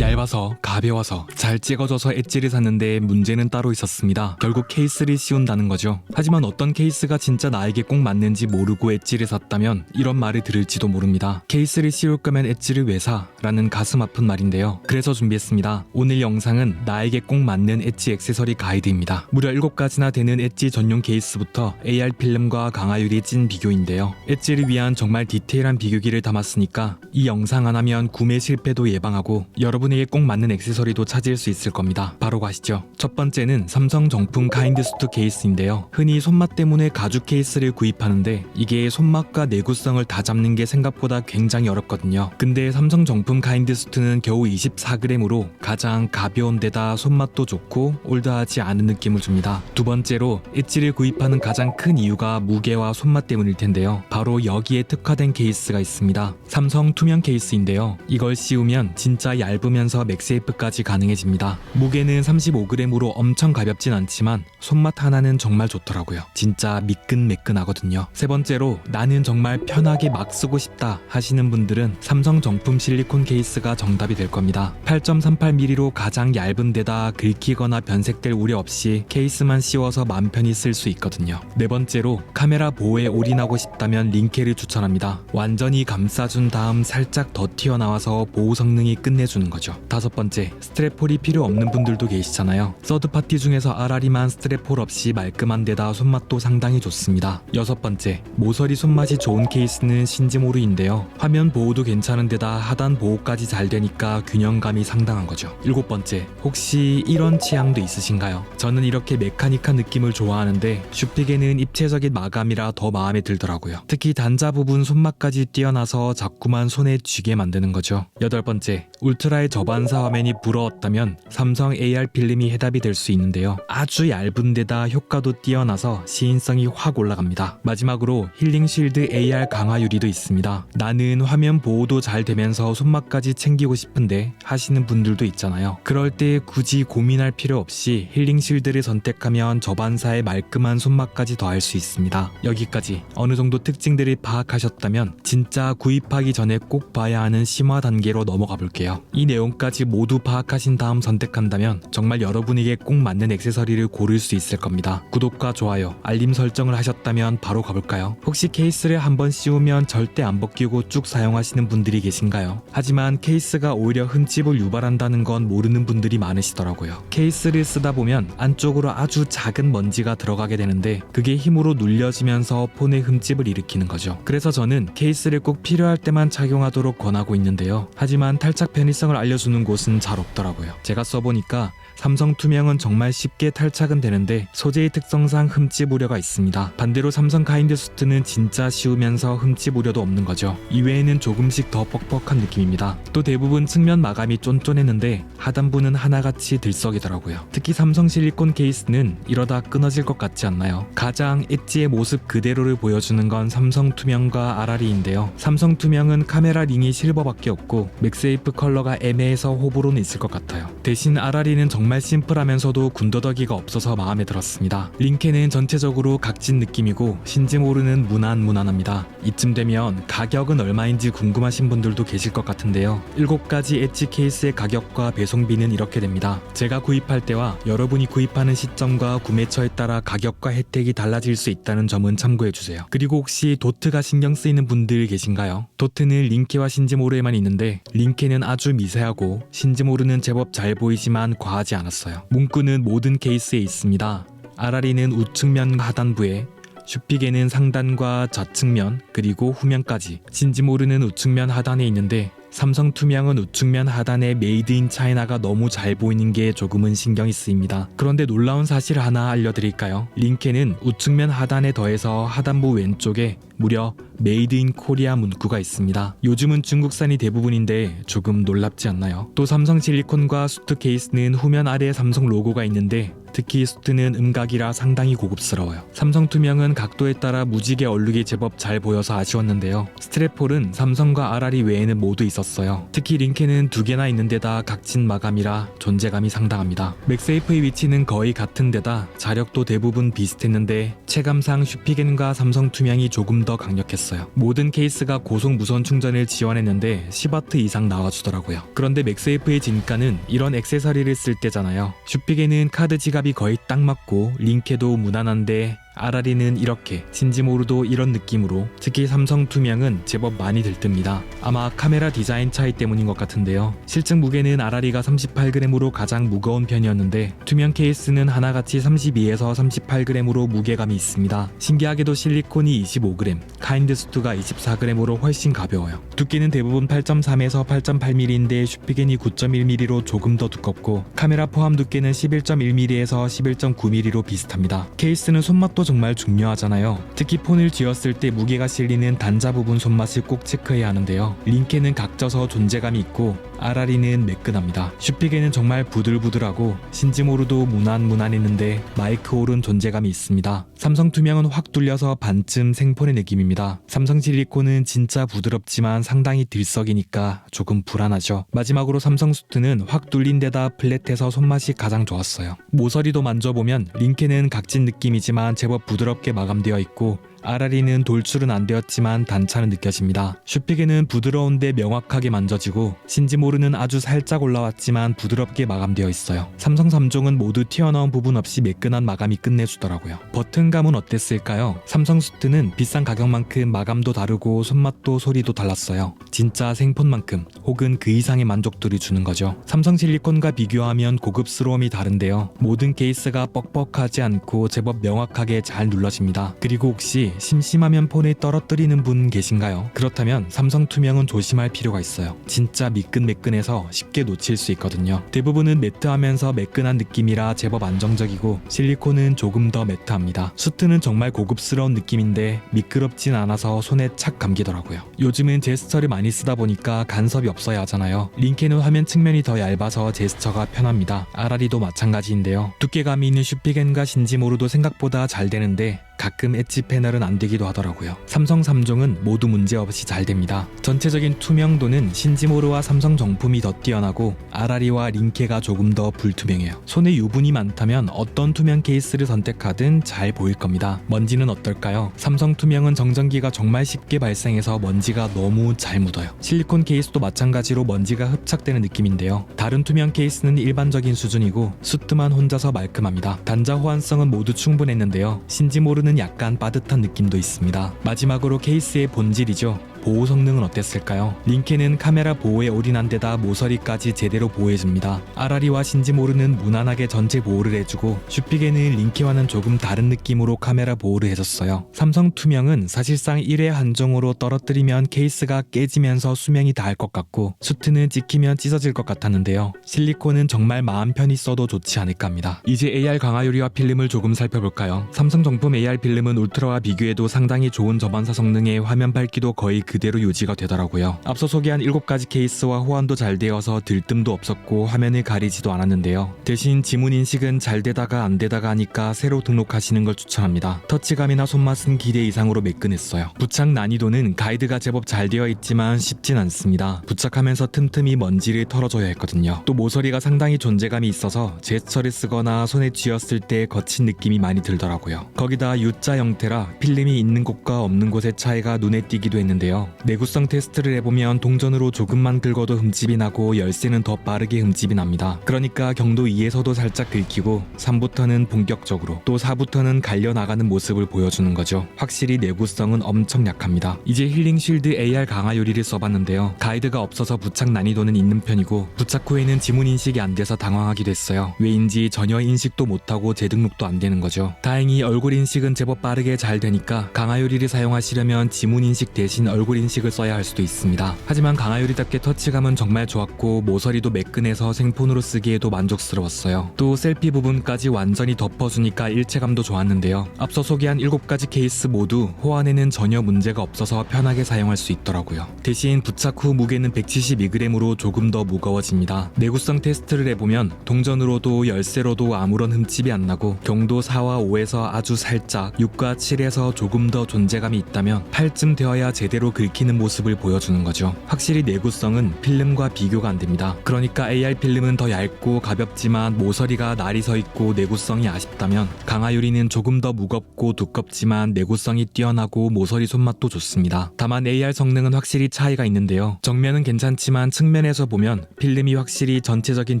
얇아서 가벼워서 잘 찍어져서 엣지를 샀는데 문제는 따로 있었습니다. 결국 케이스를 씌운다는 거죠. 하지만 어떤 케이스가 진짜 나에게 꼭 맞는지 모르고 엣지를 샀다면 이런 말을 들을지도 모릅니다. 케이스를 씌울 거면 엣지를 왜 사? 라는 가슴 아픈 말인데요. 그래서 준비했습니다. 오늘 영상은 나에게 꼭 맞는 엣지 액세서리 가이드입니다. 무려 7가지나 되는 엣지 전용 케이스부터 AR 필름과 강화유리 찐 비교인데요. 엣지를 위한 정말 디테일한 비교기를 담았으니까 이 영상 안 하면 구매 실패도 예방하고 여러분에게 꼭 맞는 액세서리도 찾을 수 있을 겁니다. 바로 가시죠. 첫 번째는 삼성 정품 카인드수트 케이스인데요. 흔히 손맛 때문에 가죽 케이스를 구입하는데 이게 손맛과 내구성을 다 잡는 게 생각보다 굉장히 어렵거든요. 근데 삼성 정품 카인드수트는 겨우 24g으로 가장 가벼운 데다 손맛도 좋고 올드하지 않은 느낌을 줍니다. 두 번째로 엣지를 구입하는 가장 큰 이유가 무게와 손맛 때문일 텐데요. 바로 여기에 특화된 케이스가 있습니다. 삼성 투명 케이스인데요. 이걸 씌우면 진짜 얇으면서 맥세이프까지 가능해집니다. 무게는 35g으로 엄청 가볍진 않지만 손맛 하나는 정말 좋더라고요. 진짜 미끈매끈하거든요. 세 번째로 나는 정말 편하게 막 쓰고 싶다 하시는 분들은 삼성 정품 실리콘 케이스가 정답이 될 겁니다. 8.38mm로 가장 얇은 데다 긁히거나 변색될 우려 없이 케이스만 씌워서 맘 편히 쓸 수 있거든요. 네 번째로 카메라 보호에 올인하고 싶다면 링케를 추천합니다. 완전히 감싸준 다음 살짝 더 튀어나와서 보호 성능이 끝내주는 거죠. 다섯 번째, 스트랩홀이 필요 없는 분들도 계시잖아요. 서드파티 중에서 아라리만 스트랩홀 없이 말끔한 데다 손맛도 상당히 좋습니다. 여섯 번째, 모서리 손맛이 좋은 케이스는 신지모르인데요. 화면 보호도 괜찮은 데다 하단 보호까지 잘 되니까 균형감이 상당한 거죠. 일곱 번째, 혹시 이런 취향도 있으신가요? 저는 이렇게 메카닉한 느낌을 좋아하는데 슈픽에는 입체적인 마감이라 더 마음에 들더라고요. 특히 단자 부분 손맛까지 뛰어나서 자꾸만 손에 쥐게 만드는 거죠. 여덟 번째, 울트라의 저반사 화면이 부러웠다면 삼성 AR 필름이 해답이 될 수 있는데요. 아주 얇은 데다 효과도 뛰어나서 시인성이 확 올라갑니다. 마지막으로 힐링 쉴드 AR 강화 유리도 있습니다. 나는 화면 보호도 잘 되면서 손맛까지 챙기고 싶은데 하시는 분들도 있잖아요. 그럴 때 굳이 고민할 필요 없이 힐링 쉴드를 선택하면 저반사의 말끔한 손맛까지 더할 수 있습니다. 여기까지 어느 정도 특징들을 파악하셨다면 진짜 구입하기 전에 꼭 봐야 하는 심화 단계로 넘어가 볼게요. 이 내용까지 모두 파악하신 다음 선택한다면 정말 여러분에게 꼭 맞는 액세서리를 고를 수 있을 겁니다. 구독과 좋아요, 알림 설정을 하셨다면 바로 가볼까요? 혹시 케이스를 한번 씌우면 절대 안 벗기고 쭉 사용하시는 분들이 계신가요? 하지만 케이스가 오히려 흠집을 유발한다는 건 모르는 분들이 많으시더라고요. 케이스를 쓰다 보면 안쪽으로 아주 작은 먼지가 들어가게 되는데 그게 힘으로 눌려지면서 폰에 흠집을 일으키는 거죠. 그래서 저는 케이스를 꼭 필요할 때만 착용하도록 권하고 있는데요. 하지만 탈착 편의성을 알려주는 곳은 잘 없더라고요. 제가 써보니까 삼성 투명은 정말 쉽게 탈착은 되는데 소재의 특성상 흠집 우려가 있습니다. 반대로 삼성 카인드수트는 진짜 쉬우면서 흠집 우려도 없는 거죠. 이외에는 조금씩 더 뻑뻑한 느낌입니다. 또 대부분 측면 마감이 쫀쫀했는데 하단부는 하나같이 들썩이더라고요. 특히 삼성 실리콘 케이스는 이러다 끊어질 것 같지 않나요? 가장 엣지의 모습 그대로를 보여주는 건 삼성 투명과 아라리인데요. 삼성 투명은 카메라 링이 실버밖에 없고 맥세이프 컬러가 애매해서 호불호는 있을 것 같아요. 대신 아라리는 정말 심플하면서도 군더더기가 없어서 마음에 들었습니다. 링케는 전체적으로 각진 느낌이고 신지모르는 무난합니다. 이쯤 되면 가격은 얼마인지 궁금하신 분들도 계실 것 같은데요. 7가지 엣지 케이스의 가격과 배송비는 이렇게 됩니다. 제가 구입할 때와 여러분이 구입하는 시점과 구매처에 따라 가격과 혜택이 달라질 수 있다는 점은 참고해주세요. 그리고 혹시 도트가 신경 쓰이는 분들 계신가요? 도트는 링케와 신지모르에만 있는데 링케는 아주 미세하고 신지모르는 제법 잘 보이지만 과하지 않았어요. 문구는 모든 케이스에 있습니다. 아라리는 우측면 하단부에, 슈픽에는 상단과 좌측면 그리고 후면까지, 신지모르는 우측면 하단에 있는데 삼성 투명은 우측면 하단에 메이드 인 차이나가 너무 잘 보이는 게 조금은 신경이 쓰입니다. 그런데 놀라운 사실 하나 알려드릴까요? 링케는 우측면 하단에 더해서 하단부 왼쪽에 무려 메이드 인 코리아 문구가 있습니다. 요즘은 중국산이 대부분인데 조금 놀랍지 않나요? 또 삼성 실리콘과 수트 케이스는 후면 아래에 삼성 로고가 있는데 특히 수트는 음각이라 상당히 고급스러워요. 삼성 투명은 각도에 따라 무지개 얼룩이 제법 잘 보여서 아쉬웠는데요. 스트랩홀은 삼성과 아라리 외에는 모두 있었어요. 특히 링케는 2개나 있는 데다 각진 마감이라 존재감이 상당합니다. 맥세이프의 위치는 거의 같은 데다 자력도 대부분 비슷했는데 체감상 슈피겐과 삼성 투명이 조금 더 더 강력했어요. 모든 케이스가 고속 무선 충전을 지원했는데 10W 이상 나와주더라고요. 그런데 맥세이프의 진가는 이런 액세서리를 쓸 때잖아요. 슈픽에는 카드 지갑이 거의 딱 맞고 링케도 무난한데 아라리는 이렇게 신지모르도 이런 느낌으로, 특히 삼성 투명은 제법 많이 들뜹니다. 아마 카메라 디자인 차이 때문인 것 같은데요. 실제 무게는 아라리가 38g으로 가장 무거운 편이었는데 투명 케이스는 하나같이 32에서 38g으로 무게감이 있습니다. 신기하게도 실리콘이 25g, 카인드스투가 24g으로 훨씬 가벼워요. 두께는 대부분 8.3에서 8.8mm인데 슈피겐이 9.1mm로 조금 더 두껍고 카메라 포함 두께는 11.1mm에서 11.9mm로 비슷합니다. 케이스는 손맛도 정말 중요하잖아요. 특히 폰을 쥐었을 때 무게가 실리는 단자 부분 손맛을 꼭 체크해야 하는데요. 링케는 각져서 존재감이 있고 아라리는 매끈합니다. 슈픽에는 정말 부들부들하고 신지모르도 무난무난했는데 마이크홀은 존재감이 있습니다. 삼성 투명은 확 뚫려서 반쯤 생폰의 느낌입니다. 삼성 실리콘은 진짜 부드럽지만 상당히 들썩이니까 조금 불안하죠. 마지막으로 삼성 수트는 확 뚫린 데다 플랫해서 손맛이 가장 좋았어요. 모서리도 만져보면 링케는 각진 느낌이지만 제법 부드럽게 마감되어 있고 아라리는 돌출은 안 되었지만 단차는 느껴집니다. 슈픽에는 부드러운데 명확하게 만져지고 신지모르는 아주 살짝 올라왔지만 부드럽게 마감되어 있어요. 삼성 3종은 모두 튀어나온 부분 없이 매끈한 마감이 끝내주더라고요. 버튼감은 어땠을까요? 삼성 수트는 비싼 가격만큼 마감도 다르고 손맛도 소리도 달랐어요. 진짜 생폰만큼 혹은 그 이상의 만족도를 주는 거죠. 삼성 실리콘과 비교하면 고급스러움이 다른데요. 모든 케이스가 뻑뻑하지 않고 제법 명확하게 잘 눌러집니다. 그리고 혹시 심심하면 폰을 떨어뜨리는 분 계신가요? 그렇다면 삼성 투명은 조심할 필요가 있어요. 진짜 미끈매끈해서 쉽게 놓칠 수 있거든요. 대부분은 매트하면서 매끈한 느낌이라 제법 안정적이고 실리콘은 조금 더 매트합니다. 수트는 정말 고급스러운 느낌인데 미끄럽진 않아서 손에 착 감기더라고요. 요즘은 제스처를 많이 쓰다 보니까 간섭이 없어야 하잖아요. 링케는 화면 측면이 더 얇아서 제스처가 편합니다. 아라리도 마찬가지인데요. 두께감이 있는 슈피겐과 신지모르도 생각보다 잘 되는데 가끔 엣지 패널은 안 되기도 하더라고요. 삼성 3종은 모두 문제없이 잘 됩니다. 전체적인 투명도는 신지모르와 삼성 정품이 더 뛰어나고 아라리와 링케가 조금 더 불투명해요. 손에 유분이 많다면 어떤 투명 케이스를 선택하든 잘 보일 겁니다. 먼지는 어떨까요? 삼성 투명은 정전기가 정말 쉽게 발생해서 먼지가 너무 잘 묻어요. 실리콘 케이스도 마찬가지로 먼지가 흡착되는 느낌인데요. 다른 투명 케이스는 일반적인 수준이고 수트만 혼자서 말끔합니다. 단자 호환성은 모두 충분했는데요. 신지모르는 약간 빠듯한 느낌도 있습니다. 마지막으로 케이스의 본질이죠. 보호 성능은 어땠을까요? 링케는 카메라 보호에 올인한 데다 모서리까지 제대로 보호해줍니다. 아라리와 신지모르는 무난하게 전체 보호를 해주고 슈픽에는 링케와는 조금 다른 느낌으로 카메라 보호를 해줬어요. 삼성 투명은 사실상 1회 한정으로 떨어뜨리면 케이스가 깨지면서 수명이 닿을 것 같고 수트는 찍히면 찢어질 것 같았는데요. 실리콘은 정말 마음 편히 써도 좋지 않을까 합니다. 이제 AR 강화 유리와 필름을 조금 살펴볼까요? 삼성 정품 AR 필름은 울트라와 비교해도 상당히 좋은 저반사 성능에 화면 밝기도 거의 그대로 유지가 되더라고요. 앞서 소개한 7가지 케이스와 호환도 잘 되어서 들뜸도 없었고 화면을 가리지도 않았는데요. 대신 지문 인식은 잘 되다가 안 되다가 하니까 새로 등록하시는 걸 추천합니다. 터치감이나 손맛은 기대 이상으로 매끈했어요. 부착 난이도는 가이드가 제법 잘 되어 있지만 쉽진 않습니다. 부착하면서 틈틈이 먼지를 털어줘야 했거든요. 또 모서리가 상당히 존재감이 있어서 제스처를 쓰거나 손에 쥐었을 때 거친 느낌이 많이 들더라고요. 거기다 U자 형태라 필름이 있는 곳과 없는 곳의 차이가 눈에 띄기도 했는데요. 내구성 테스트를 해보면 동전으로 조금만 긁어도 흠집이 나고 열쇠는 더 빠르게 흠집이 납니다. 그러니까 경도 2에서도 살짝 긁히고 3부터는 본격적으로 또 4부터는 갈려나가는 모습을 보여주는 거죠. 확실히 내구성은 엄청 약합니다. 이제 힐링 쉴드 AR 강화 유리를 써봤는데요. 가이드가 없어서 부착 난이도는 있는 편이고 부착 후에는 지문 인식이 안 돼서 당황하기도 했어요. 왜인지 전혀 인식도 못하고 재등록도 안 되는 거죠. 다행히 얼굴 인식은 제법 빠르게 잘 되니까 강화 유리를 사용하시려면 지문 인식 대신 얼굴 인식을 써야 할 수도 있습니다. 하지만 강화유리답게 터치감은 정말 좋았고 모서리도 매끈해서 생폰으로 쓰기에도 만족스러웠어요. 또 셀피 부분까지 완전히 덮어주니까 일체감도 좋았는데요. 앞서 소개한 7가지 케이스 모두 호환에는 전혀 문제가 없어서 편하게 사용할 수 있더라고요. 대신 부착 후 무게는 172g으로 조금 더 무거워집니다. 내구성 테스트를 해보면 동전으로도 열쇠로도 아무런 흠집이 안 나고 경도 4와 5에서 아주 살짝 6과 7에서 조금 더 존재감이 있다면 8쯤 되어야 제대로 긁히는 모습을 보여주는 거죠. 확실히 내구성은 필름과 비교가 안 됩니다. 그러니까 AR 필름은 더 얇고 가볍지만 모서리가 날이 서 있고 내구성이 아쉽다면 강화유리는 조금 더 무겁고 두껍지만 내구성이 뛰어나고 모서리 손맛도 좋습니다. 다만 AR 성능은 확실히 차이가 있는데요. 정면은 괜찮지만 측면에서 보면 필름이 확실히 전체적인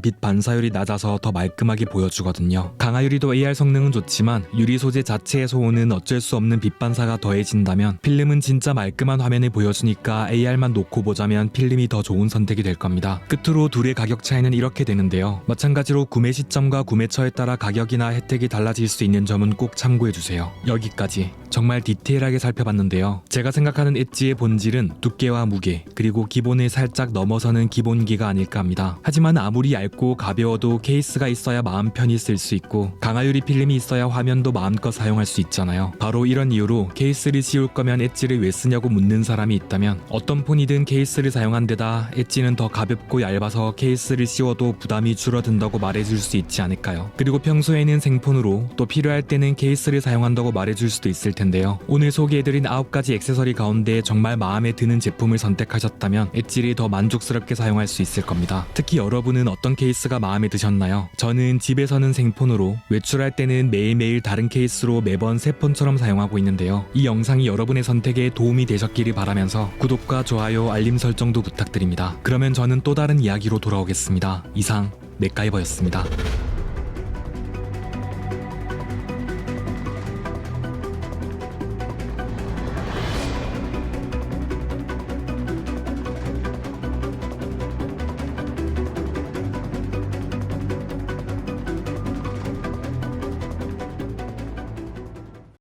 빛 반사율이 낮아서 더 말끔하게 보여주거든요. 강화유리도 AR 성능은 좋지만 유리 소재 자체에서 오는 어쩔 수 없는 빛 반사가 더해진다면 필름은 진짜 말끔한 화면을 보여주니까 AR만 놓고 보자면 필름이 더 좋은 선택이 될 겁니다. 끝으로 둘의 가격 차이는 이렇게 되는데요. 마찬가지로 구매 시점과 구매처에 따라 가격이나 혜택이 달라질 수 있는 점은 꼭 참고해주세요. 여기까지 정말 디테일하게 살펴봤는데요. 제가 생각하는 엣지의 본질은 두께와 무게 그리고 기본을 살짝 넘어서는 기본기가 아닐까 합니다. 하지만 아무리 얇고 가벼워도 케이스가 있어야 마음 편히 쓸 수 있고 강화유리 필름이 있어야 화면도 마음껏 사용할 수 있잖아요. 바로 이런 이유로 케이스를 씌울 거면 엣지를 왜 쓰냐고 묻는 사람이 있다면 어떤 폰이든 케이스를 사용한 데다 엣지는 더 가볍고 얇아서 케이스를 씌워도 부담이 줄어든다고 말해줄 수 있지 않을까요? 그리고 평소에는 생폰으로 또 필요할 때는 케이스를 사용한다고 말해줄 수도 있을 텐데요. 오늘 소개해드린 9가지 액세서리 가운데 정말 마음에 드는 제품을 선택하셨다면 엣지를 더 만족스럽게 사용할 수 있을 겁니다. 특히 여러분은 어떤 케이스가 마음에 드셨나요? 저는 집에서는 생폰으로 외출할 때는 매일매일 다른 케이스로 매번 새 폰처럼 사용하고 있는데요. 이 영상이 여러분의 선택에 도움이 되셨기를 바라면서 구독과 좋아요, 알림 설정도 부탁드립니다. 그러면 저는 또 다른 이야기로 돌아오겠습니다. 이상 맥가이버였습니다.